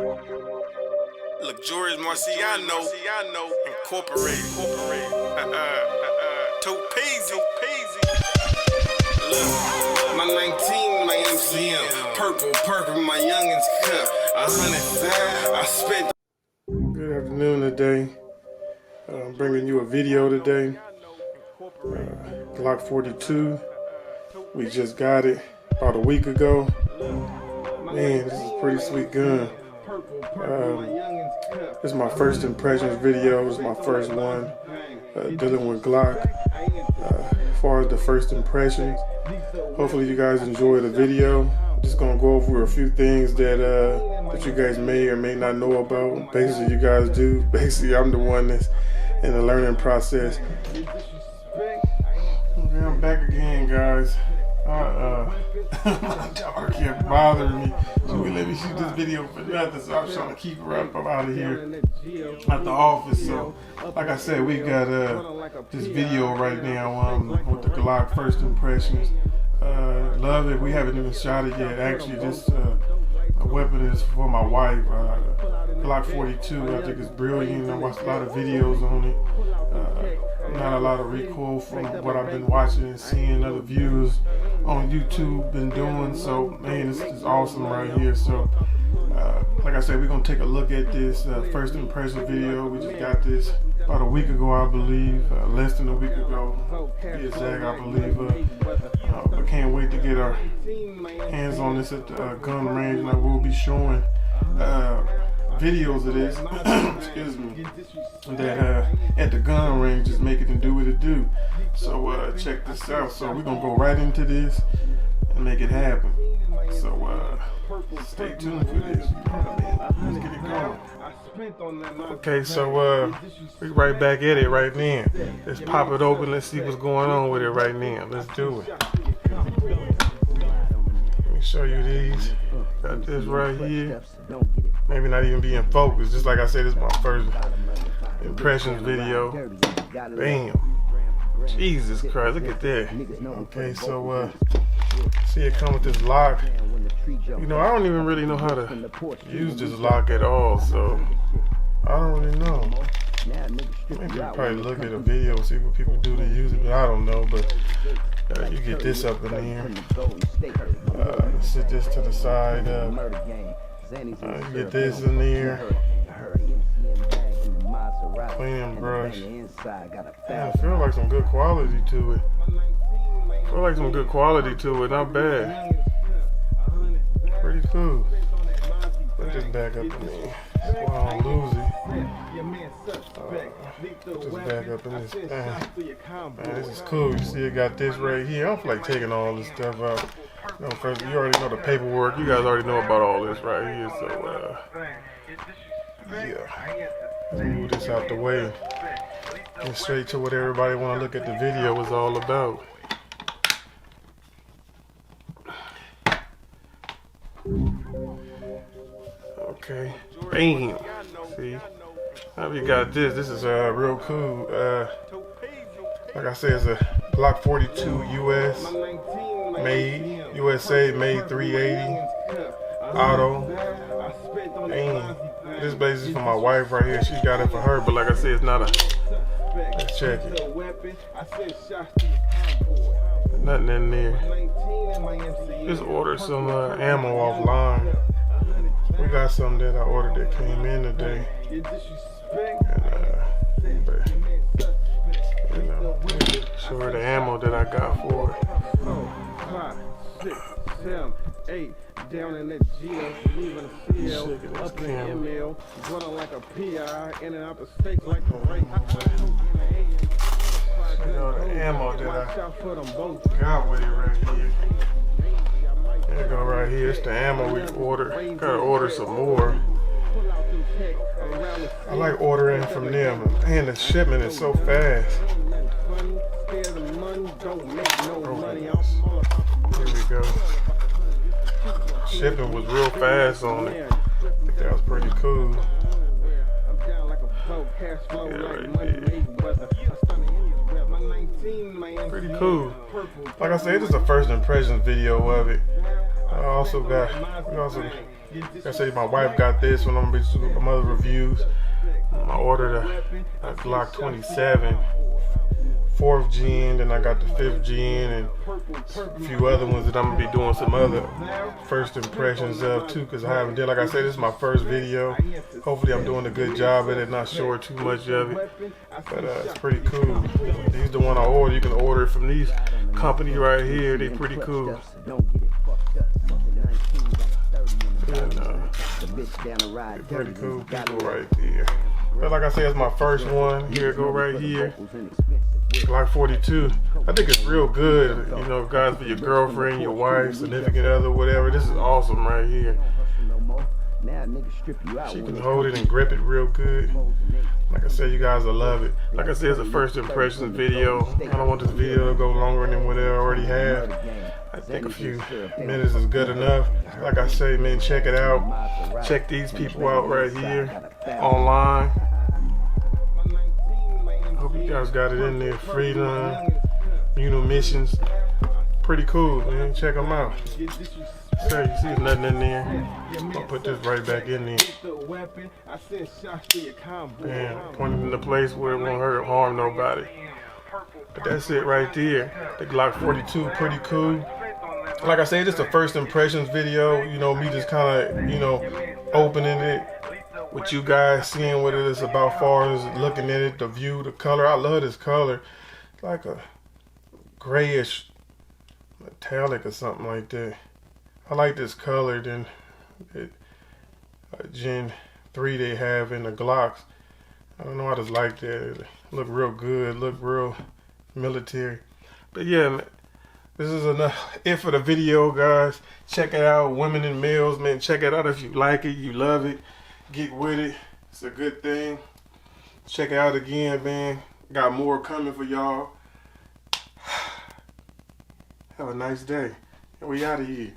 Luxurious Marciano, Incorporated. Tupeze. Look, my 19, my MCM. Purple, my youngins cup. 100,000, I spent. Good afternoon today. I'm bringing you a video today. Glock 42. We just got it about a week ago. Man, this is a pretty sweet gun. This is my first impressions video. This is my first one dealing with Glock. As far as the first impressions, hopefully you guys enjoy the video. I'm just gonna go over a few things that you guys may or may not know about. Basically, you guys do. Basically, I'm the one that's in the learning process. Okay, I'm back again, guys. My daughter kept bothering me. She would let me shoot this video for nothing, so I'm trying to keep her up out of here at the office. So, like I said, we got this video right now with the Glock first impressions. Love it. We haven't even shot it yet. Actually, this weapon is for my wife. Glock 42. I think it's brilliant. I watched a lot of videos on it. Not a lot of recoil from what I've been watching and seeing other viewers on YouTube been doing. So, man, this is awesome right here. So, like I said, we're gonna take a look at this first impression video. We just got this about a week ago, I believe, less than a week ago. To be exact, I believe. But can't wait to get our hands on this at the gun range, and I will be showing videos of this, excuse me, that at the gun range just make it and do what it do. So check this out. So we're gonna go right into this and make it happen. So stay tuned for this. You know what I mean? Let's get it going. Okay, so we're right back at it right now. Let's pop it open. Let's see what's going on with it right now. Let's do it. Let me show you these. Got this right here. Maybe not even be in focus. Just like I said, this is my first impressions video. Bam. Jesus Christ, look at that. Okay, so see it come with this lock. You know, I don't even really know how to use this lock at all, so I don't really know. Maybe I'll probably look at a video and see what people do to use it, but I don't know. But you get this up in there. Sit this to the side. You get this in there. Clean brush. Yeah, I feel like some good quality to it. Not bad. Pretty cool. Put this back up in there. So I don't lose it. Put this back up in this thing. Man, this is cool. You see it got this right here. I don't feel like taking all this stuff out. You know, first, you already know the paperwork. You guys already know about all this right here. So, yeah. Move this out the way. And straight to what everybody want to look at the video is all about. Okay. Bam. See? Now we got this. This is real cool. Like I said, it's a Glock 42 US. Made, USA, made 380, auto, and this basically for my wife right here. She got it for her, but like I said, it's not a, let's check it. Nothing in there. Just ordered some ammo offline. We got some that I ordered that came in today. And, show her the ammo that I got for it. 5, 6, 7, 8, down in that GL, leaving the CL, up in the ML, running like a PI, in and out the steak like a race. You know the ammo that I got with it right here. There you go right here. It's the ammo we ordered. Gotta order some more. I like ordering from them, and the shipment is so fast. Here we go. Shipping was real fast on it. I think that was pretty cool. Yeah, right there. Pretty cool. Like I said, this is the first impressions video of it. We also Like I say, my wife got this one. I'm gonna be doing some other reviews. I ordered a Glock 27, 4th gen, then I got the 5th gen, and a few other ones that I'm gonna be doing some other first impressions of too, because I haven't done. Like I said, this is my first video. Hopefully I'm doing a good job at it, not showing too much of it, but it's pretty cool. These the one I ordered. You can order it from these companies right here. They pretty cool. They're pretty cool people right there. But like I said, it's my first one. Here it go right here. Glock 42. I think it's real good, you know, guys, for your girlfriend, your wife, significant other, whatever. This is awesome right here. She can hold it and grip it real good. Like I said, you guys will love it. Like I said, it's a first impressions video. I don't want this video to go longer than what I already have. I think a few minutes is good enough. Like I say, man, check it out. Check these people out right here online. Hope you guys got it in there. Freedom, Missions. Pretty cool, man. Check them out. So you see nothing in there. I'll put this right back in there. And point it in the place where it won't hurt, harm nobody. But that's it right there. The Glock 42, pretty cool. Like I say, this is the first impressions video. You know, me just kind of, you know, opening it with you guys, seeing what it is about, far as looking at it, the view, the color. I love this color. It's like a grayish metallic or something like that. I like this color than Gen 3 they have in the Glocks. I don't know, I just like that. It look real good, look real military. But yeah, man, this is enough it for the video, guys. Check it out, women and males, man. Check it out if you like it, you love it. Get with it. It's a good thing. Check it out again, man. Got more coming for y'all. Have a nice day. And we out of here.